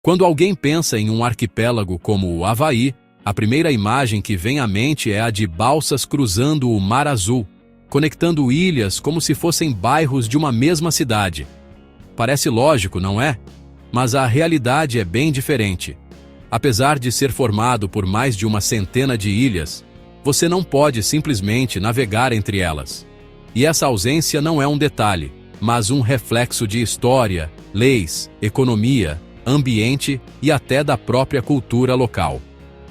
Quando alguém pensa em um arquipélago como o Havaí, a primeira imagem que vem à mente é a de balsas cruzando o Mar Azul, conectando ilhas como se fossem bairros de uma mesma cidade. Parece lógico, não é? Mas a realidade é bem diferente. Apesar de ser formado por mais de uma centena de ilhas, você não pode simplesmente navegar entre elas. E essa ausência não é um detalhe, mas um reflexo de história, leis, economia, ambiente e até da própria cultura local.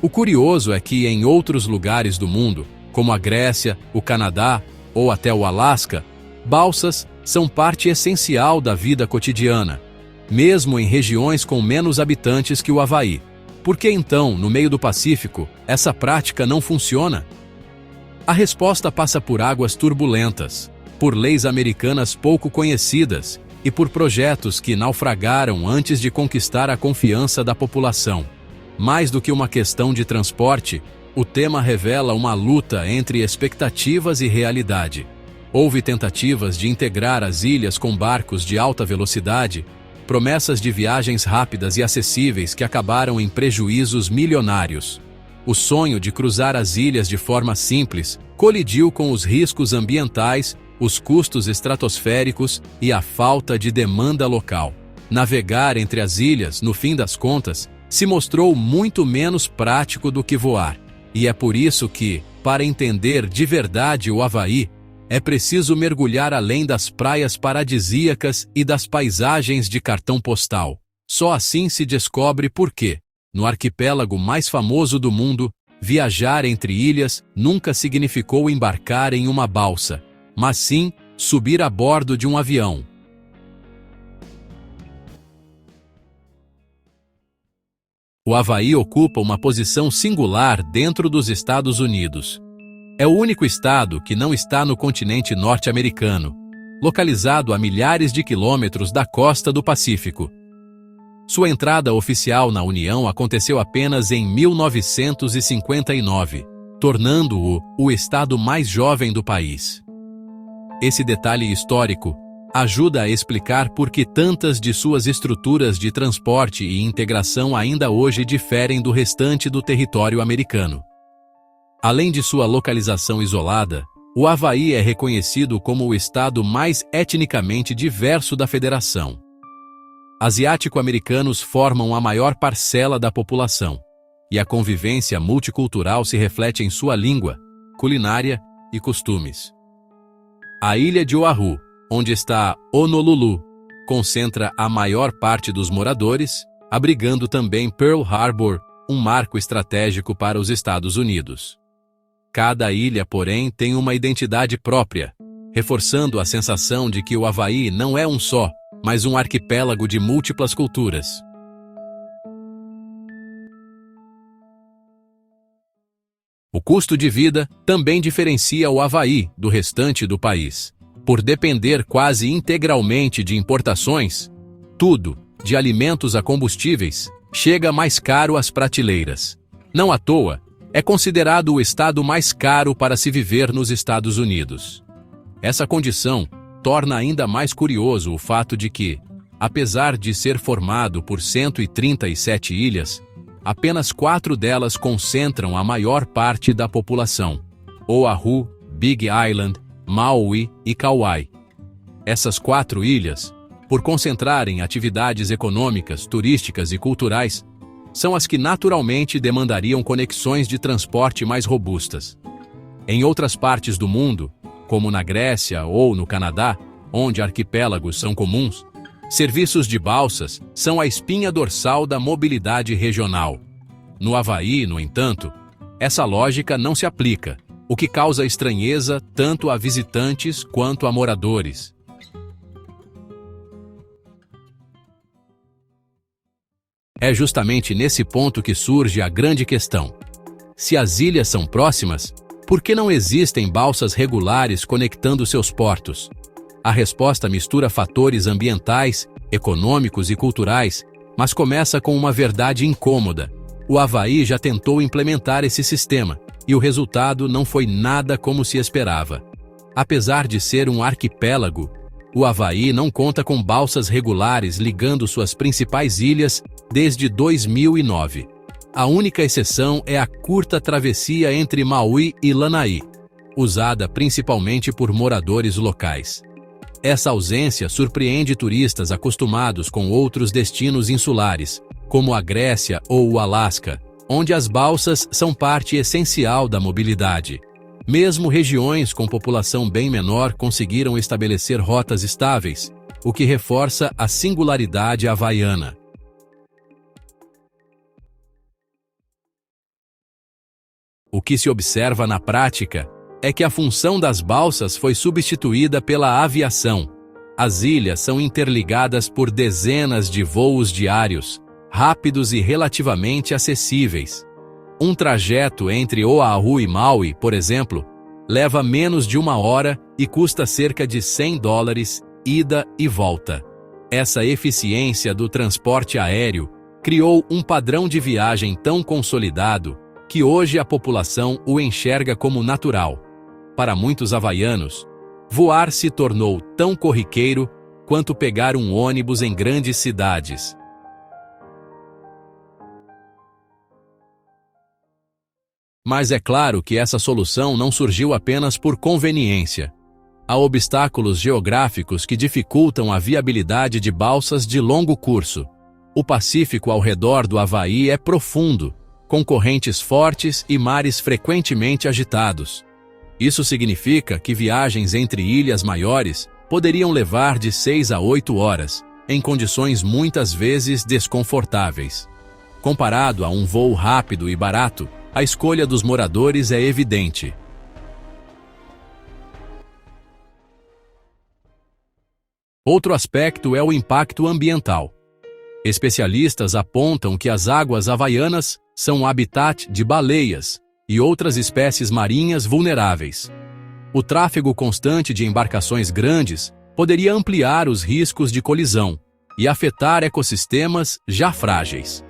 O curioso é que em outros lugares do mundo, como a Grécia, o Canadá ou até o Alasca, balsas são parte essencial da vida cotidiana, mesmo em regiões com menos habitantes que o Havaí. Por que então, no meio do Pacífico, essa prática não funciona? A resposta passa por águas turbulentas, por leis americanas pouco conhecidas e por projetos que naufragaram antes de conquistar a confiança da população. Mais do que uma questão de transporte, o tema revela uma luta entre expectativas e realidade. Houve tentativas de integrar as ilhas com barcos de alta velocidade, promessas de viagens rápidas e acessíveis que acabaram em prejuízos milionários. O sonho de cruzar as ilhas de forma simples colidiu com os riscos ambientais, os custos estratosféricos e a falta de demanda local. Navegar entre as ilhas, no fim das contas, se mostrou muito menos prático do que voar. E é por isso que, para entender de verdade o Havaí, é preciso mergulhar além das praias paradisíacas e das paisagens de cartão postal. Só assim se descobre por que, no arquipélago mais famoso do mundo, viajar entre ilhas nunca significou embarcar em uma balsa, mas sim subir a bordo de um avião. O Havaí ocupa uma posição singular dentro dos Estados Unidos. É o único estado que não está no continente norte-americano, localizado a milhares de quilômetros da costa do Pacífico. Sua entrada oficial na União aconteceu apenas em 1959, tornando-o o estado mais jovem do país. Esse detalhe histórico ajuda a explicar por que tantas de suas estruturas de transporte e integração ainda hoje diferem do restante do território americano. Além de sua localização isolada, o Havaí é reconhecido como o estado mais etnicamente diverso da federação. Asiático-americanos formam a maior parcela da população, e a convivência multicultural se reflete em sua língua, culinária e costumes. A ilha de Oahu, onde está Honolulu, concentra a maior parte dos moradores, abrigando também Pearl Harbor, um marco estratégico para os Estados Unidos. Cada ilha, porém, tem uma identidade própria, reforçando a sensação de que o Havaí não é um só, mas um arquipélago de múltiplas culturas. O custo de vida também diferencia o Havaí do restante do país. Por depender quase integralmente de importações, tudo, de alimentos a combustíveis, chega mais caro às prateleiras. Não à toa, é considerado o estado mais caro para se viver nos Estados Unidos. Essa condição torna ainda mais curioso o fato de que, apesar de ser formado por 137 ilhas, apenas 4 delas concentram a maior parte da população: Oahu, Big Island, Maui e Kauai. Essas 4 ilhas, por concentrarem atividades econômicas, turísticas e culturais, são as que naturalmente demandariam conexões de transporte mais robustas. Em outras partes do mundo, como na Grécia ou no Canadá, onde arquipélagos são comuns, serviços de balsas são a espinha dorsal da mobilidade regional. No Havaí, no entanto, essa lógica não se aplica, o que causa estranheza tanto a visitantes quanto a moradores. É justamente nesse ponto que surge a grande questão. Se as ilhas são próximas, por que não existem balsas regulares conectando seus portos? A resposta mistura fatores ambientais, econômicos e culturais, mas começa com uma verdade incômoda. O Havaí já tentou implementar esse sistema, e o resultado não foi nada como se esperava. Apesar de ser um arquipélago, o Havaí não conta com balsas regulares ligando suas principais ilhas desde 2009. A única exceção é a curta travessia entre Maui e Lanai, usada principalmente por moradores locais. Essa ausência surpreende turistas acostumados com outros destinos insulares, como a Grécia ou o Alasca, onde as balsas são parte essencial da mobilidade. Mesmo regiões com população bem menor conseguiram estabelecer rotas estáveis, o que reforça a singularidade havaiana. O que se observa na prática é que a função das balsas foi substituída pela aviação. As ilhas são interligadas por dezenas de voos diários, rápidos e relativamente acessíveis. Um trajeto entre Oahu e Maui, por exemplo, leva menos de 1 hora e custa cerca de $100, ida e volta. Essa eficiência do transporte aéreo criou um padrão de viagem tão consolidado que hoje a população o enxerga como natural. Para muitos havaianos, voar se tornou tão corriqueiro quanto pegar um ônibus em grandes cidades. Mas é claro que essa solução não surgiu apenas por conveniência. Há obstáculos geográficos que dificultam a viabilidade de balsas de longo curso. O Pacífico ao redor do Havaí é profundo, com correntes fortes e mares frequentemente agitados. Isso significa que viagens entre ilhas maiores poderiam levar de 6 a 8 horas, em condições muitas vezes desconfortáveis. Comparado a um voo rápido e barato, a escolha dos moradores é evidente. Outro aspecto é o impacto ambiental. Especialistas apontam que as águas havaianas são o habitat de baleias e outras espécies marinhas vulneráveis. O tráfego constante de embarcações grandes poderia ampliar os riscos de colisão e afetar ecossistemas já frágeis.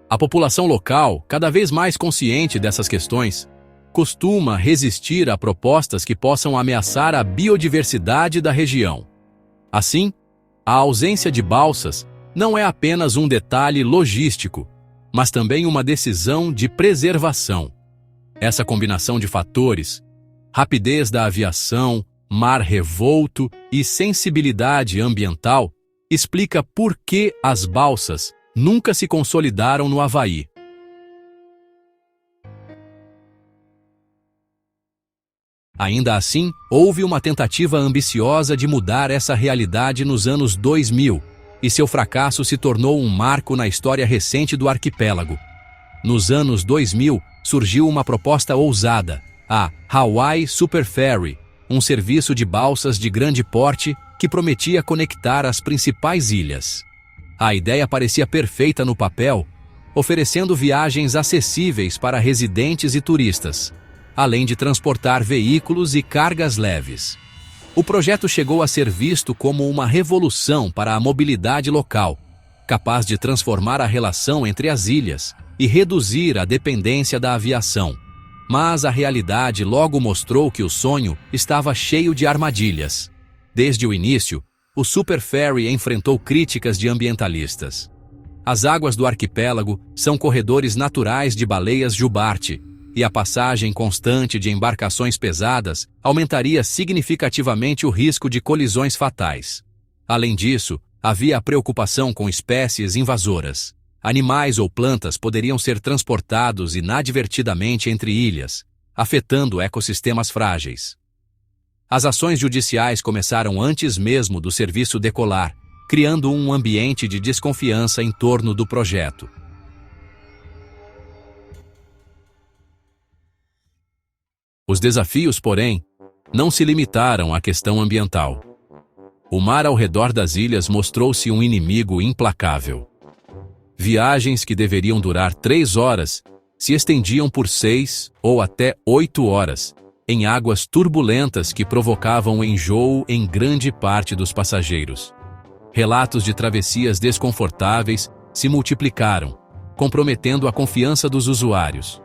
A população local, cada vez mais consciente dessas questões, costuma resistir a propostas que possam ameaçar a biodiversidade da região. Assim, a ausência de balsas não é apenas um detalhe logístico, mas também uma decisão de preservação. Essa combinação de fatores, rapidez da aviação, mar revolto e sensibilidade ambiental, explica por que as balsas nunca se consolidaram no Havaí. Ainda assim, houve uma tentativa ambiciosa de mudar essa realidade nos anos 2000, e seu fracasso se tornou um marco na história recente do arquipélago. Nos anos 2000, surgiu uma proposta ousada, a Hawaii Super Ferry, um serviço de balsas de grande porte que prometia conectar as principais ilhas. A ideia parecia perfeita no papel, oferecendo viagens acessíveis para residentes e turistas, além de transportar veículos e cargas leves. O projeto chegou a ser visto como uma revolução para a mobilidade local, capaz de transformar a relação entre as ilhas e reduzir a dependência da aviação. Mas a realidade logo mostrou que o sonho estava cheio de armadilhas. Desde o início, o Super Ferry enfrentou críticas de ambientalistas. As águas do arquipélago são corredores naturais de baleias jubarte, e a passagem constante de embarcações pesadas aumentaria significativamente o risco de colisões fatais. Além disso, havia a preocupação com espécies invasoras. Animais ou plantas poderiam ser transportados inadvertidamente entre ilhas, afetando ecossistemas frágeis. As ações judiciais começaram antes mesmo do serviço decolar, criando um ambiente de desconfiança em torno do projeto. Os desafios, porém, não se limitaram à questão ambiental. O mar ao redor das ilhas mostrou-se um inimigo implacável. Viagens que deveriam durar 3 horas se estendiam por 6 ou até 8 horas, em águas turbulentas que provocavam enjoo em grande parte dos passageiros. Relatos de travessias desconfortáveis se multiplicaram, comprometendo a confiança dos usuários.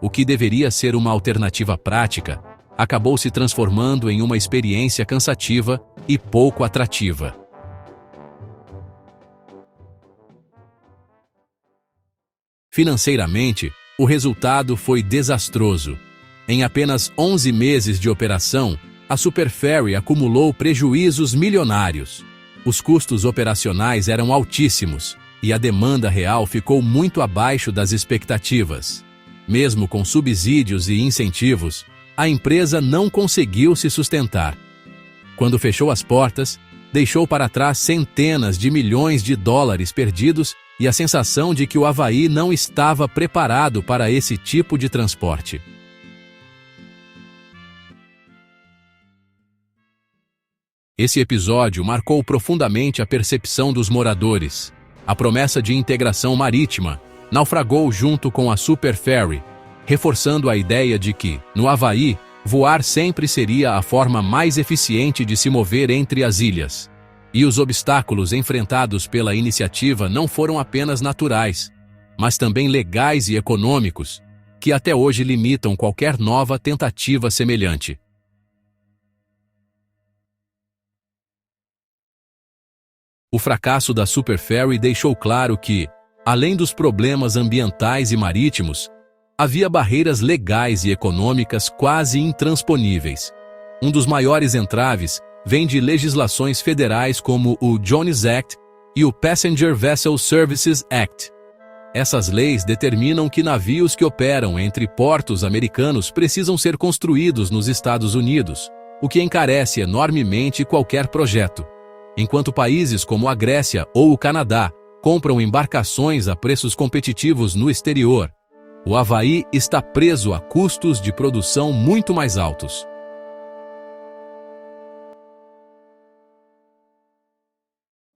O que deveria ser uma alternativa prática acabou se transformando em uma experiência cansativa e pouco atrativa. Financeiramente, o resultado foi desastroso. Em apenas 11 meses de operação, a Super Ferry acumulou prejuízos milionários. Os custos operacionais eram altíssimos e a demanda real ficou muito abaixo das expectativas. Mesmo com subsídios e incentivos, a empresa não conseguiu se sustentar. Quando fechou as portas, deixou para trás centenas de milhões de dólares perdidos e a sensação de que o Havaí não estava preparado para esse tipo de transporte. Esse episódio marcou profundamente a percepção dos moradores. A promessa de integração marítima naufragou junto com a Super Ferry, reforçando a ideia de que, no Havaí, voar sempre seria a forma mais eficiente de se mover entre as ilhas. E os obstáculos enfrentados pela iniciativa não foram apenas naturais, mas também legais e econômicos, que até hoje limitam qualquer nova tentativa semelhante. O fracasso da Super Ferry deixou claro que, além dos problemas ambientais e marítimos, havia barreiras legais e econômicas quase intransponíveis. Um dos maiores entraves vem de legislações federais como o Jones Act e o Passenger Vessel Services Act. Essas leis determinam que navios que operam entre portos americanos precisam ser construídos nos Estados Unidos, o que encarece enormemente qualquer projeto. Enquanto países como a Grécia ou o Canadá compram embarcações a preços competitivos no exterior, o Havaí está preso a custos de produção muito mais altos.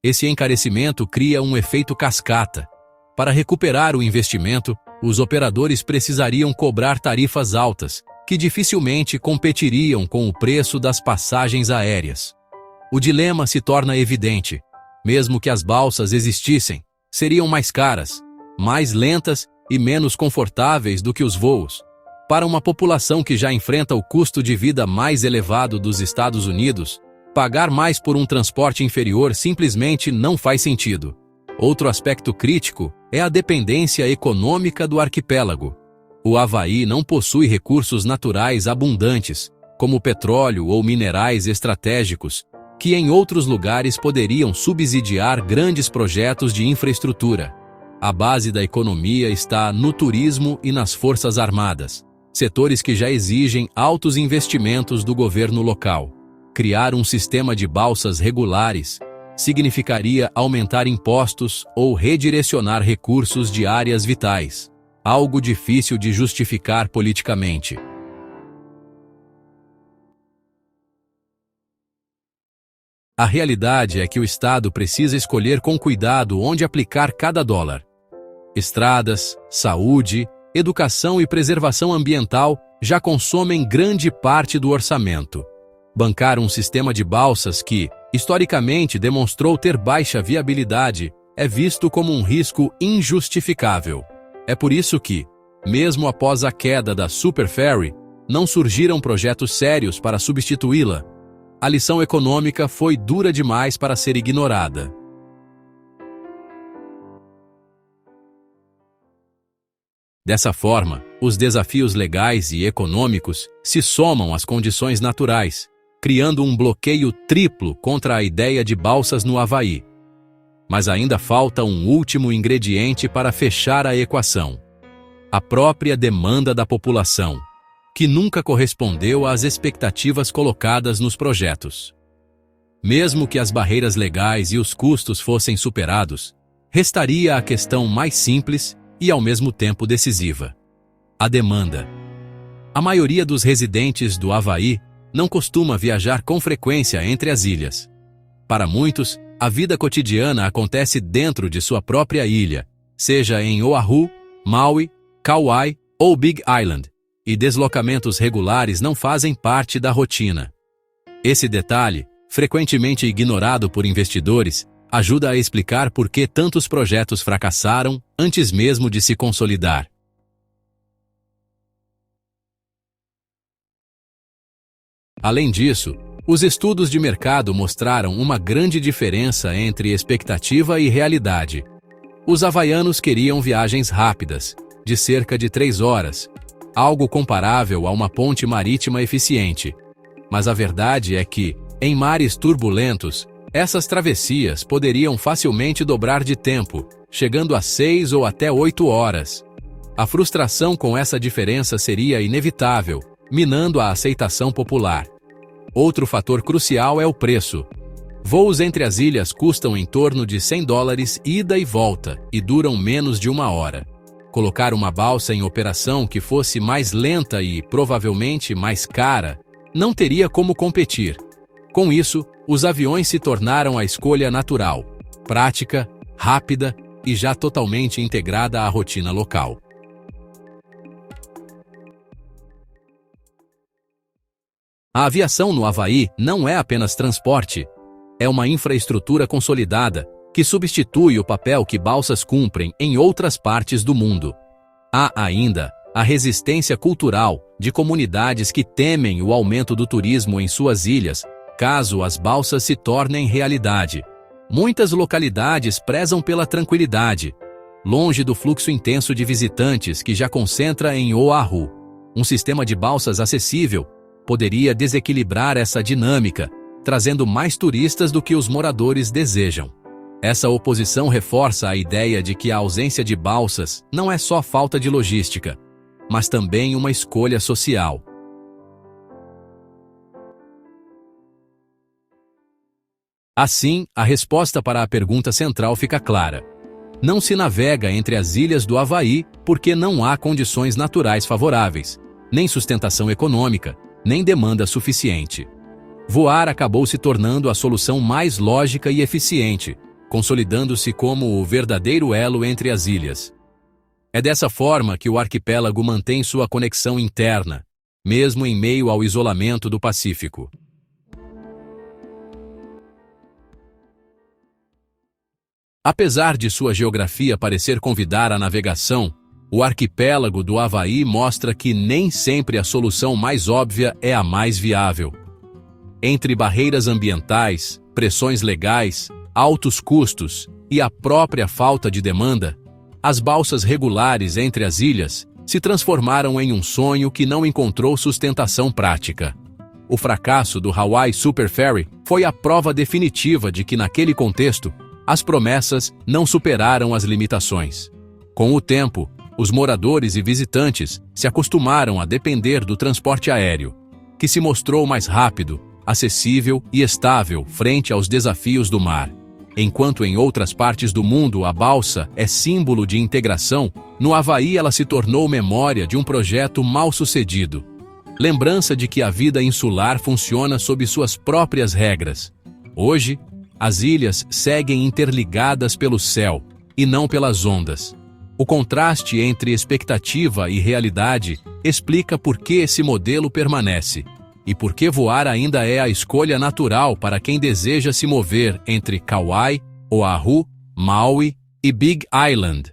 Esse encarecimento cria um efeito cascata. Para recuperar o investimento, os operadores precisariam cobrar tarifas altas, que dificilmente competiriam com o preço das passagens aéreas. O dilema se torna evidente. Mesmo que as balsas existissem, seriam mais caras, mais lentas e menos confortáveis do que os voos. Para uma população que já enfrenta o custo de vida mais elevado dos Estados Unidos, pagar mais por um transporte inferior simplesmente não faz sentido. Outro aspecto crítico é a dependência econômica do arquipélago. O Havaí não possui recursos naturais abundantes, como petróleo ou minerais estratégicos, que em outros lugares poderiam subsidiar grandes projetos de infraestrutura. A base da economia está no turismo e nas forças armadas, setores que já exigem altos investimentos do governo local. Criar um sistema de balsas regulares significaria aumentar impostos ou redirecionar recursos de áreas vitais, algo difícil de justificar politicamente. A realidade é que o Estado precisa escolher com cuidado onde aplicar cada dólar. Estradas, saúde, educação e preservação ambiental já consomem grande parte do orçamento. Bancar um sistema de balsas que, historicamente, demonstrou ter baixa viabilidade é visto como um risco injustificável. É por isso que, mesmo após a queda da Super Ferry, não surgiram projetos sérios para substituí-la. A lição econômica foi dura demais para ser ignorada. Dessa forma, os desafios legais e econômicos se somam às condições naturais, criando um bloqueio triplo contra a ideia de balsas no Havaí. Mas ainda falta um último ingrediente para fechar a equação: a própria demanda da população, que nunca correspondeu às expectativas colocadas nos projetos. Mesmo que as barreiras legais e os custos fossem superados, restaria a questão mais simples e ao mesmo tempo decisiva: a demanda. A maioria dos residentes do Havaí não costuma viajar com frequência entre as ilhas. Para muitos, a vida cotidiana acontece dentro de sua própria ilha, seja em Oahu, Maui, Kauai ou Big Island, e deslocamentos regulares não fazem parte da rotina. Esse detalhe, frequentemente ignorado por investidores, ajuda a explicar por que tantos projetos fracassaram antes mesmo de se consolidar. Além disso, Os estudos de mercado mostraram uma grande diferença entre expectativa e realidade. Os havaianos queriam viagens rápidas, de cerca de 3 horas, algo comparável a uma ponte marítima eficiente. Mas a verdade é que, em mares turbulentos, essas travessias poderiam facilmente dobrar de tempo, chegando a 6 ou até 8 horas. A frustração com essa diferença seria inevitável, minando a aceitação popular. Outro fator crucial é o preço. Voos entre as ilhas custam em torno de $100 ida e volta e duram menos de 1 hora. Colocar uma balsa em operação que fosse mais lenta e, provavelmente, mais cara, não teria como competir. Com isso, os aviões se tornaram a escolha natural, prática, rápida e já totalmente integrada à rotina local. A aviação no Havaí não é apenas transporte, é uma infraestrutura consolidada que substitui o papel que balsas cumprem em outras partes do mundo. Há ainda a resistência cultural de comunidades que temem o aumento do turismo em suas ilhas, caso as balsas se tornem realidade. Muitas localidades prezam pela tranquilidade, longe do fluxo intenso de visitantes que já concentra em Oahu. Um sistema de balsas acessível poderia desequilibrar essa dinâmica, trazendo mais turistas do que os moradores desejam. Essa oposição reforça a ideia de que a ausência de balsas não é só falta de logística, mas também uma escolha social. Assim, a resposta para a pergunta central fica clara. Não se navega entre as ilhas do Havaí porque não há condições naturais favoráveis, nem sustentação econômica, nem demanda suficiente. Voar acabou se tornando a solução mais lógica e eficiente, consolidando-se como o verdadeiro elo entre as ilhas. É dessa forma que o arquipélago mantém sua conexão interna, mesmo em meio ao isolamento do Pacífico. Apesar de sua geografia parecer convidar à navegação, o arquipélago do Havaí mostra que nem sempre a solução mais óbvia é a mais viável. Entre barreiras ambientais, pressões legais, altos custos e a própria falta de demanda, as balsas regulares entre as ilhas se transformaram em um sonho que não encontrou sustentação prática. O fracasso do Hawaii Super Ferry foi a prova definitiva de que, naquele contexto, as promessas não superaram as limitações. Com o tempo, os moradores e visitantes se acostumaram a depender do transporte aéreo, que se mostrou mais rápido, acessível e estável frente aos desafios do mar. Enquanto em outras partes do mundo a balsa é símbolo de integração, no Havaí ela se tornou memória de um projeto mal-sucedido. Lembrança de que a vida insular funciona sob suas próprias regras. Hoje, as ilhas seguem interligadas pelo céu, e não pelas ondas. O contraste entre expectativa e realidade explica por que esse modelo permanece, e por que voar ainda é a escolha natural para quem deseja se mover entre Kauai, Oahu, Maui e Big Island.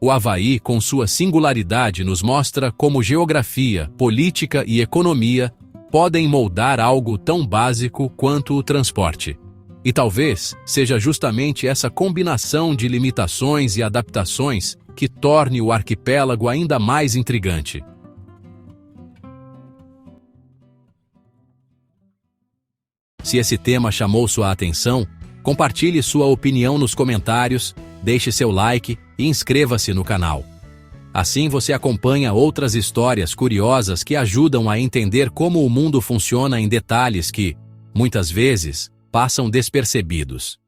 O Havaí, com sua singularidade, nos mostra como geografia, política e economia podem moldar algo tão básico quanto o transporte. E talvez seja justamente essa combinação de limitações e adaptações que torne o arquipélago ainda mais intrigante. Se esse tema chamou sua atenção, compartilhe sua opinião nos comentários, deixe seu like e inscreva-se no canal. Assim você acompanha outras histórias curiosas que ajudam a entender como o mundo funciona em detalhes que, muitas vezes, passam despercebidos.